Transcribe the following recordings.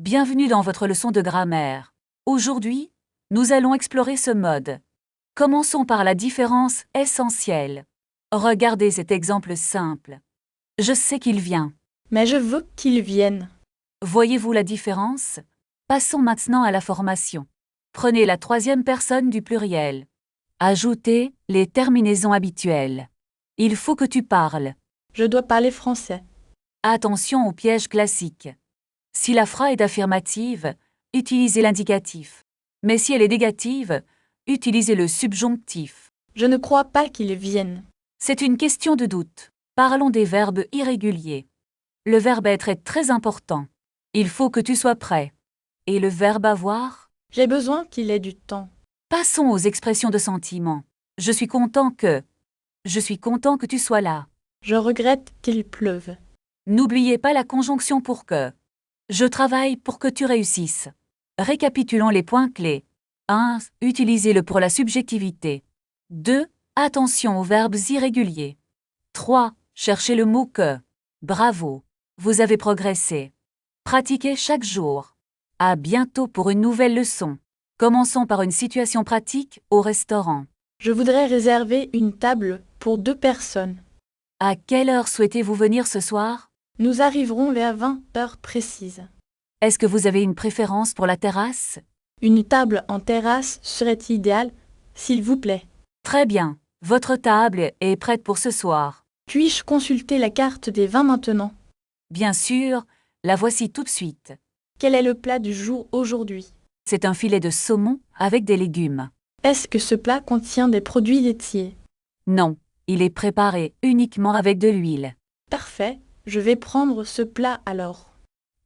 Bienvenue dans votre leçon de grammaire. Aujourd'hui, nous allons explorer ce mode. Commençons par la différence essentielle. Regardez cet exemple simple. Je sais qu'il vient. Mais je veux qu'il vienne. Voyez-vous la différence? Passons maintenant à la formation. Prenez la troisième personne du pluriel. Ajoutez les terminaisons habituelles. Il faut que tu parles. Je dois parler français. Attention au piège classique. Si la phrase est affirmative, utilisez l'indicatif. Mais si elle est négative, utilisez le subjonctif. Je ne crois pas qu'il vienne. C'est une question de doute. Parlons des verbes irréguliers. Le verbe être est très important. Il faut que tu sois prêt. Et le verbe avoir? J'ai besoin qu'il ait du temps. Passons aux expressions de sentiment. Je suis content que. Je suis content que tu sois là. Je regrette qu'il pleuve. N'oubliez pas la conjonction pour que. Je travaille pour que tu réussisses. Récapitulons les points clés. 1. Utilisez-le pour la subjectivité. 2. Attention aux verbes irréguliers. 3. Cherchez le mot que. Bravo. Vous avez progressé. Pratiquez chaque jour. À bientôt pour une nouvelle leçon. Commençons par une situation pratique au restaurant. Je voudrais réserver une table pour 2 personnes. À quelle heure souhaitez-vous venir ce soir? Nous arriverons vers 20 heures précises. Est-ce que vous avez une préférence pour la terrasse? Une table en terrasse serait idéale, s'il vous plaît. Très bien. Votre table est prête pour ce soir. Puis-je consulter la carte des vins maintenant? Bien sûr, la voici tout de suite. Quel est le plat du jour aujourd'hui? C'est un filet de saumon avec des légumes. Est-ce que ce plat contient des produits laitiers? Non, il est préparé uniquement avec de l'huile. Parfait, je vais prendre ce plat alors.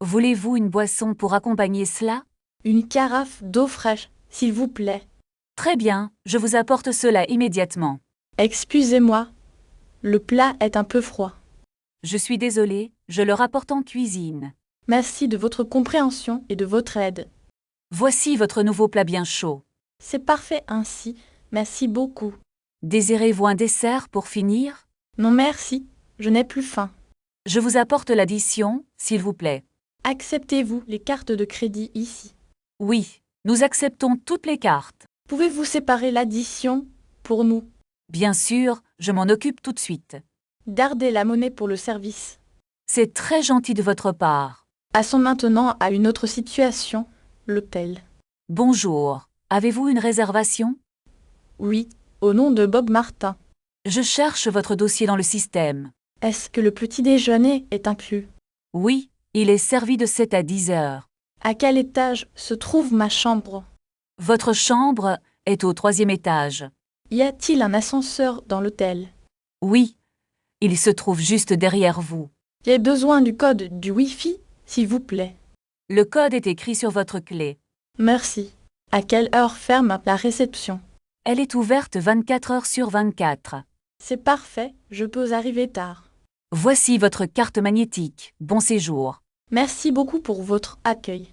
Voulez-vous une boisson pour accompagner cela? Une carafe d'eau fraîche, s'il vous plaît. Très bien, je vous apporte cela immédiatement. Excusez-moi, le plat est un peu froid. Je suis désolée, je le rapporte en cuisine. Merci de votre compréhension et de votre aide. Voici votre nouveau plat bien chaud. C'est parfait ainsi, merci beaucoup. Désirez-vous un dessert pour finir? Non merci, je n'ai plus faim. Je vous apporte l'addition, s'il vous plaît. Acceptez-vous les cartes de crédit ici? Oui, nous acceptons toutes les cartes. Pouvez-vous séparer l'addition pour nous? Bien sûr, je m'en occupe tout de suite. Gardez la monnaie pour le service. C'est très gentil de votre part. Passons maintenant à une autre situation, l'hôtel. Bonjour, avez-vous une réservation? Oui, au nom de Bob Martin. Je cherche votre dossier dans le système. Est-ce que le petit déjeuner est inclus? Oui, il est servi de 7 à 10 heures. À quel étage se trouve ma chambre? Votre chambre est au 3e étage. Y a-t-il un ascenseur dans l'hôtel? Oui, il se trouve juste derrière vous. J'ai besoin du code du Wi-Fi, s'il vous plaît. Le code est écrit sur votre clé. Merci. À quelle heure ferme la réception? Elle est ouverte 24 heures sur 24. C'est parfait, je peux arriver tard. Voici votre carte magnétique. Bon séjour. Merci beaucoup pour votre accueil.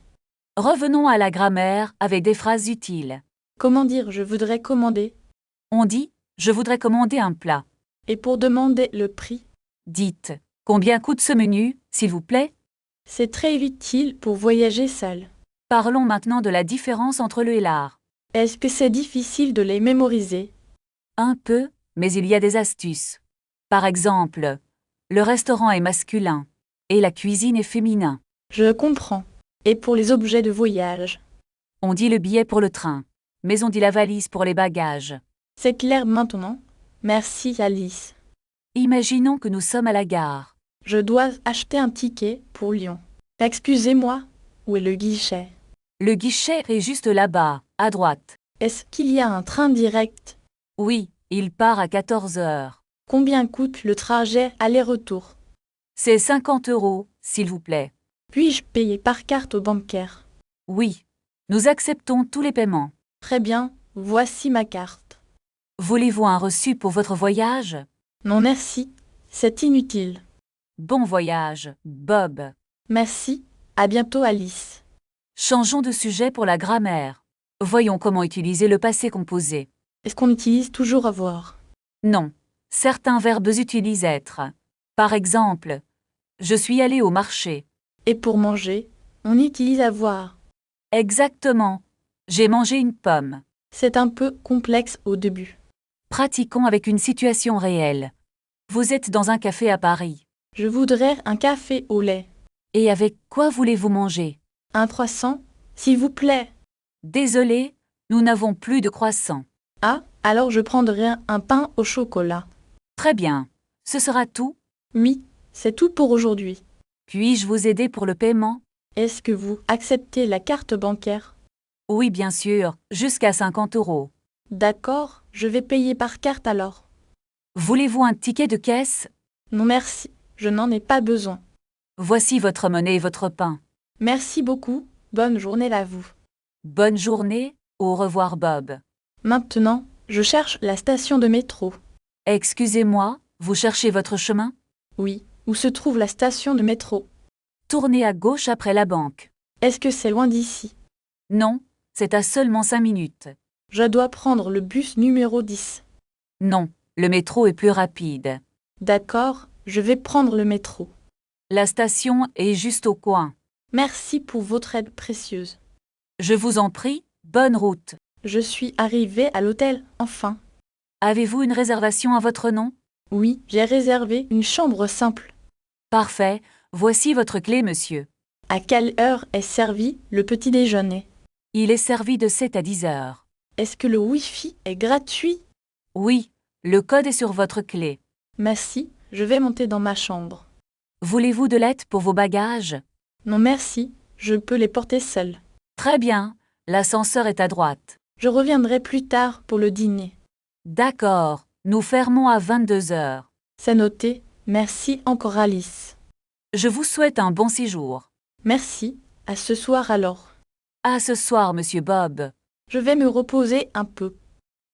Revenons à la grammaire avec des phrases utiles. Comment dire je voudrais commander? On dit « Je voudrais commander un plat ». Et pour demander le prix? Dites « Combien coûte ce menu, s'il vous plaît ?» C'est très utile pour voyager seul. Parlons maintenant de la différence entre le et l'art. Est-ce que c'est difficile de les mémoriser? Un peu, mais il y a des astuces. Par exemple, le restaurant est masculin et la cuisine est féminin. Je comprends. Et pour les objets de voyage? On dit le billet pour le train, mais on dit la valise pour les bagages. C'est clair maintenant. Merci Alice. Imaginons que nous sommes à la gare. Je dois acheter un ticket pour Lyon. Excusez-moi, où est le guichet? Le guichet est juste là-bas, à droite. Est-ce qu'il y a un train direct? Oui, il part à 14 heures. Combien coûte le trajet aller-retour? C'est 50 €, s'il vous plaît. Puis-je payer par carte bancaire? Oui, nous acceptons tous les paiements. Très bien, voici ma carte. Voulez-vous un reçu pour votre voyage? Non merci, c'est inutile. Bon voyage, Bob. Merci, à bientôt Alice. Changeons de sujet pour la grammaire. Voyons comment utiliser le passé composé. Est-ce qu'on utilise toujours avoir? Non, certains verbes utilisent être. Par exemple, je suis allé au marché. Et pour manger, On utilise avoir. Exactement. J'ai mangé une pomme. C'est un peu complexe au début. Pratiquons avec une situation réelle. Vous êtes dans un café à Paris. Je voudrais un café au lait. Et avec quoi voulez-vous manger? Un croissant, s'il vous plaît. Désolé, nous n'avons plus de croissant. Ah, alors je prendrai un pain au chocolat. Très bien. Ce sera tout? Oui, c'est tout pour aujourd'hui. Puis-je vous aider pour le paiement? Est-ce que vous acceptez la carte bancaire? Oui, bien sûr, jusqu'à 50 €. D'accord, je vais payer par carte alors. Voulez-vous un ticket de caisse? Non merci, je n'en ai pas besoin. Voici votre monnaie et votre pain. Merci beaucoup, bonne journée à vous. Bonne journée, au revoir Bob. Maintenant, je cherche la station de métro. Excusez-moi, vous cherchez votre chemin? Oui, où se trouve la station de métro? Tournez à gauche après la banque. Est-ce que c'est loin d'ici? Non, c'est à seulement 5 minutes. Je dois prendre le bus numéro 10. Non, le métro est plus rapide. D'accord, je vais prendre le métro. La station est juste au coin. Merci pour votre aide précieuse. Je vous en prie, bonne route. Je suis arrivée à l'hôtel, enfin. Avez-vous une réservation à votre nom? Oui, j'ai réservé une chambre simple. Parfait, voici votre clé, monsieur. À quelle heure est servi le petit déjeuner? Il est servi de 7 à 10 heures. Est-ce que le Wi-Fi est gratuit? Oui, le code est sur votre clé. Merci, je vais monter dans ma chambre. Voulez-vous de l'aide pour vos bagages? Non merci, je peux les porter seul. Très bien, l'ascenseur est à droite. Je reviendrai plus tard pour le dîner. D'accord, nous fermons à 22 heures. C'est noté, merci encore Alice. Je vous souhaite un bon séjour. Merci, à ce soir alors. À ce soir, monsieur Bob. Je vais me reposer un peu.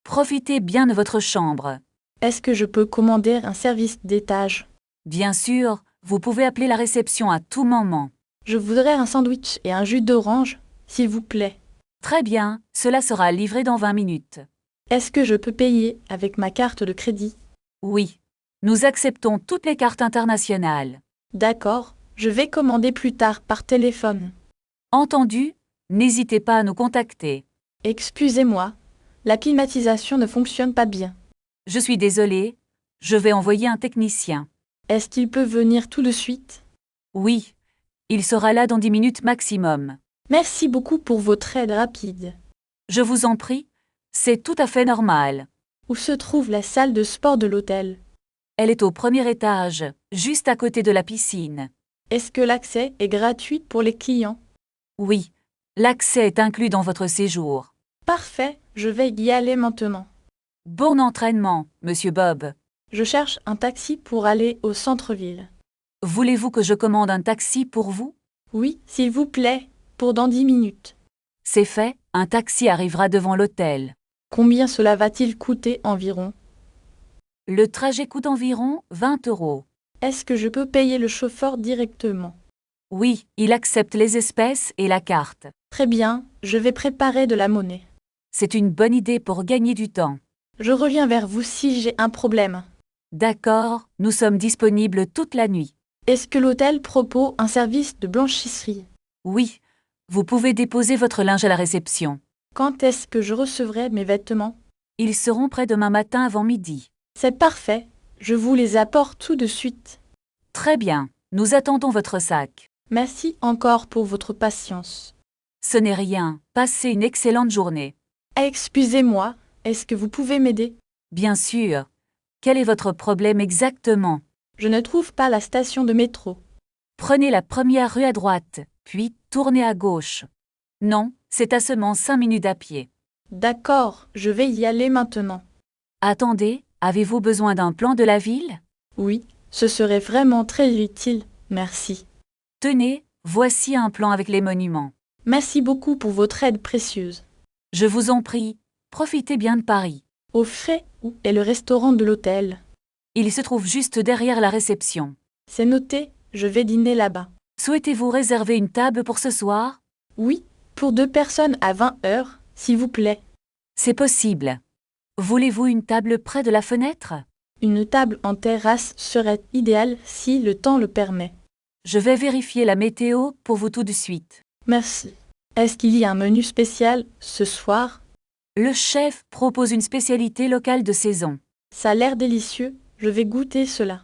Profitez bien de votre chambre. Est-ce que je peux commander un service d'étage? Bien sûr, vous pouvez appeler la réception à tout moment. Je voudrais un sandwich et un jus d'orange, s'il vous plaît. Très bien, cela sera livré dans 20 minutes. Est-ce que je peux payer avec ma carte de crédit? Oui, nous acceptons toutes les cartes internationales. D'accord, je vais commander plus tard par téléphone. Entendu, n'hésitez pas à nous contacter. Excusez-moi, la climatisation ne fonctionne pas bien. Je suis désolée, je vais envoyer un technicien. Est-ce qu'il peut venir tout de suite? Oui, il sera là dans 10 minutes maximum. Merci beaucoup pour votre aide rapide. Je vous en prie, c'est tout à fait normal. Où se trouve la salle de sport de l'hôtel? Elle est au premier étage, juste à côté de la piscine. Est-ce que l'accès est gratuit pour les clients? Oui, l'accès est inclus dans votre séjour. Parfait, je vais y aller maintenant. Bon entraînement, monsieur Bob. Je cherche un taxi pour aller au centre-ville. Voulez-vous que je commande un taxi pour vous? Oui, s'il vous plaît, pour dans 10 minutes. C'est fait, un taxi arrivera devant l'hôtel. Combien cela va-t-il coûter environ? Le trajet coûte environ 20 €. Est-ce que je peux payer le chauffeur directement? Oui, il accepte les espèces et la carte. Très bien, je vais préparer de la monnaie. C'est une bonne idée pour gagner du temps. Je reviens vers vous si j'ai un problème. D'accord, nous sommes disponibles toute la nuit. Est-ce que l'hôtel propose un service de blanchisserie? Oui, vous pouvez déposer votre linge à la réception. Quand est-ce que je recevrai mes vêtements? Ils seront prêts demain matin avant midi. C'est parfait, je vous les apporte tout de suite. Très bien, nous attendons votre sac. Merci encore pour votre patience. Ce n'est rien, passez une excellente journée. Excusez-moi, est-ce que vous pouvez m'aider? Bien sûr. Quel est votre problème exactement? Je ne trouve pas la station de métro. Prenez la première rue à droite, puis tournez à gauche. Non, c'est à seulement 5 minutes à pied. D'accord, je vais y aller maintenant. Attendez, avez-vous besoin d'un plan de la ville? Oui, ce serait vraiment très utile, merci. Tenez, voici un plan avec les monuments. Merci beaucoup pour votre aide précieuse. Je vous en prie, profitez bien de Paris. Au fait, où est le restaurant de l'hôtel? Il se trouve juste derrière la réception. C'est noté, je vais dîner là-bas. Souhaitez-vous réserver une table pour ce soir? Oui, pour 2 personnes à 20 heures, s'il vous plaît. C'est possible. Voulez-vous une table près de la fenêtre? Une table en terrasse serait idéale si le temps le permet. Je vais vérifier la météo pour vous tout de suite. Merci. Est-ce qu'il y a un menu spécial ce soir? Le chef propose une spécialité locale de saison. Ça a l'air délicieux, je vais goûter cela.